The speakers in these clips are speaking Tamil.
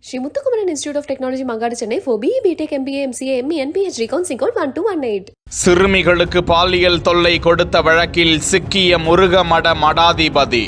Sri Muthukumaran Institute of Technology, Mangadu, Chennai for BE, BTech, MBA, MCA, ME and PhD counseling code 1218. சிறுமிகளுக்கு பாலியல் தொல்லை கொடுத்த வழக்கில் சிக்கிய முருகமட மடாதிபதி.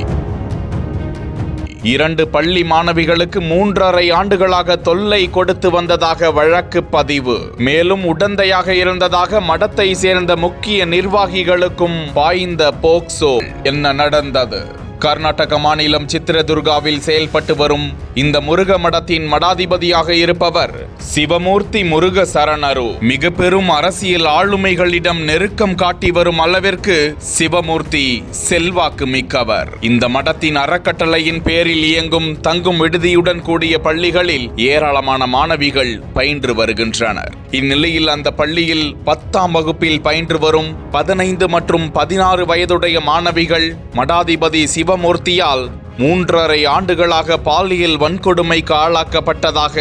2 பள்ளி மாணவிகளுக்கு 3.5 ஆண்டுகளாக தொல்லை கொடுத்து வந்ததாக வழக்கு பதிவு. மேலும் உடந்தையாக இருந்ததாக மடத்தை சேர்ந்த முக்கிய நிர்வாகிகளுக்கும் பாய்ந்த போக்சோ. என்ன நடந்தது? கர்நாடக மாநிலம் சித்ரதுர்காவில் செயல்பட்டு வரும் இந்த முருக மடத்தின் மடாதிபதியாக இருப்பவர் சிவமூர்த்தி முருக சரணரு. மிக பெரும் அரசியல் ஆளுமைகளிடம் நெருக்கம் காட்டி வரும் அளவிற்கு சிவமூர்த்தி செல்வாக்கு மிக்கவர். இந்த மடத்தின் அறக்கட்டளையின் பேரில் இயங்கும் தங்கும் விடுதியுடன் கூடிய பள்ளிகளில் ஏராளமான மாணவிகள் பயின்று வருகின்றனர். இந்நிலையில் அந்த பள்ளியில் 10ஆம் வகுப்பில் பயின்று வரும் 15 மற்றும் 16 வயதுடைய மாணவிகள் மடாதிபதி சிவமூர்த்தியால் 3.5 ஆண்டுகளாக பாலியல் வன்கொடுமைக்கு ஆளாக்கப்பட்டதாக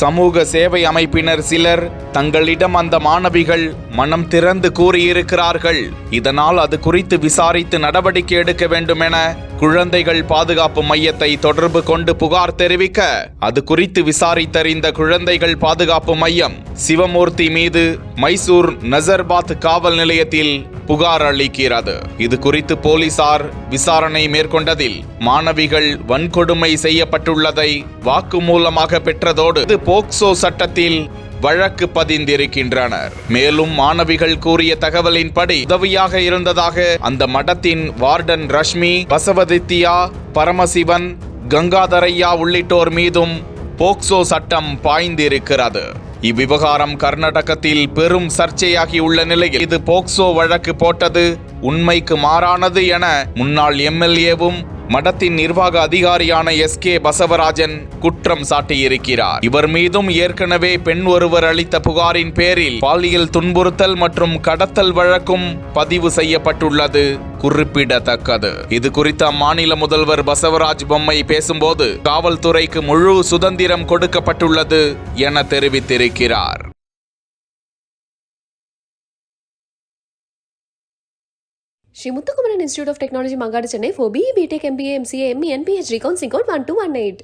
சமூக சேவை அமைப்பினர் சிலர் தங்களிடம் அந்த மாணவிகள் மனம் திறந்து கூறியிருக்கிறார்கள். இதனால் அது குறித்து விசாரித்து நடவடிக்கை எடுக்க வேண்டும் என குழந்தைகள் பாதுகாப்பு மையத்தை தொடர்பு கொண்டு புகார் தெரிவிக்க, அது குறித்து விசாரித்தறிந்த குழந்தைகள் பாதுகாப்பு மையம் சிவமூர்த்தி மீது மைசூர் நசர்பாத் காவல் நிலையத்தில் புகார் அளிக்கிறது. இது குறித்து போலீசார் விசாரணை மேற்கொண்டதில் மாணவிகள் வன்கொடுமை செய்யப்பட்டுள்ளதை வாக்குமூலமாக பெற்றதோடு போக்சோ சட்டத்தில் வழக்கு பதிந்திருக்கின்றனர். மேலும் மாணவிகள் கூறிய தகவலின்படி உதவியாக இருந்ததாக அந்த மடத்தின் வார்டன் ரஷ்மி, பசவதித்யா, பரமசிவன், கங்காதரையா உள்ளிட்டோர் மீதும் போக்சோ சட்டம் பாய்ந்திருக்கிறது. இவ்விவகாரம் கர்நாடகத்தில் பெரும் சர்ச்சையாகி உள்ள நிலையில் இது போக்சோ வழக்கு போட்டது உண்மைக்கு மாறானது என முன்னாள் எம்எல்ஏவும் மடத்தின் நிர்வாக அதிகாரியான SK பசவராஜன் குற்றம் சாட்டியிருக்கிறார். இவர் மீதும் ஏற்கனவே பெண் ஒருவர் அளித்த புகாரின் பேரில் பாலியல் துன்புறுத்தல் மற்றும் கடத்தல் வழக்கும் பதிவு செய்யப்பட்டுள்ளது குறிப்பிடத்தக்கது. இது குறித்து அம்மாநில முதல்வர் பசவராஜ் பொம்மை பேசும்போது காவல்துறைக்கு முழு சுதந்திரம் கொடுக்கப்பட்டுள்ளது என தெரிவித்திருக்கிறார். Sri Muthukumaran Institute of Technology, Mangadu, Chennai for BE, BTech, MBA, MCA, ME and PhD counseling code 1218.